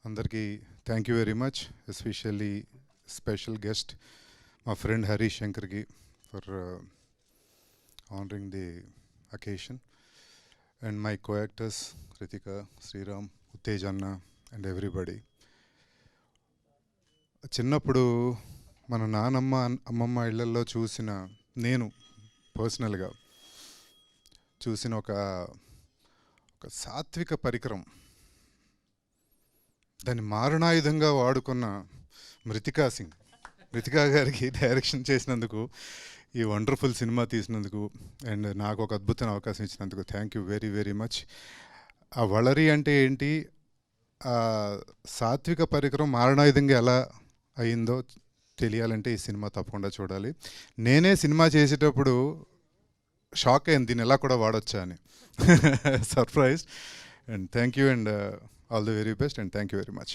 అందరికీ thank you very much, especially special guest మా friend Harish శంకర్కి for honouring the occasion, and my coactors Ritika, Sriram, Uttej అన్న and everybody. చిన్నప్పుడు మన నానమ్మ అమ్మమ్మ ఇళ్లలో చూసిన, నేను పర్సనల్గా చూసిన ఒక సాత్విక పరికరం, దాన్ని మారణాయుధంగా వాడుకున్న మృతికా సింగ్, మృతికా గారికి డైరెక్షన్ చేసినందుకు, ఈ వండర్ఫుల్ సినిమా తీసినందుకు, అండ్ నాకు ఒక అద్భుతమైన అవకాశం ఇచ్చినందుకు thank you very very much. ఆ వలరి అంటే ఏంటి, ఆ సాత్విక పరికరం మారణాయుధంగా ఎలా అయిందో తెలియాలంటే ఈ సినిమా తప్పకుండా చూడాలి. నేనే సినిమా చేసేటప్పుడు షాక్ అయింది, దీన్ని ఎలా కూడా వాడొచ్చా అని. Surprise. And thank you, and all the very best, and thank you very much.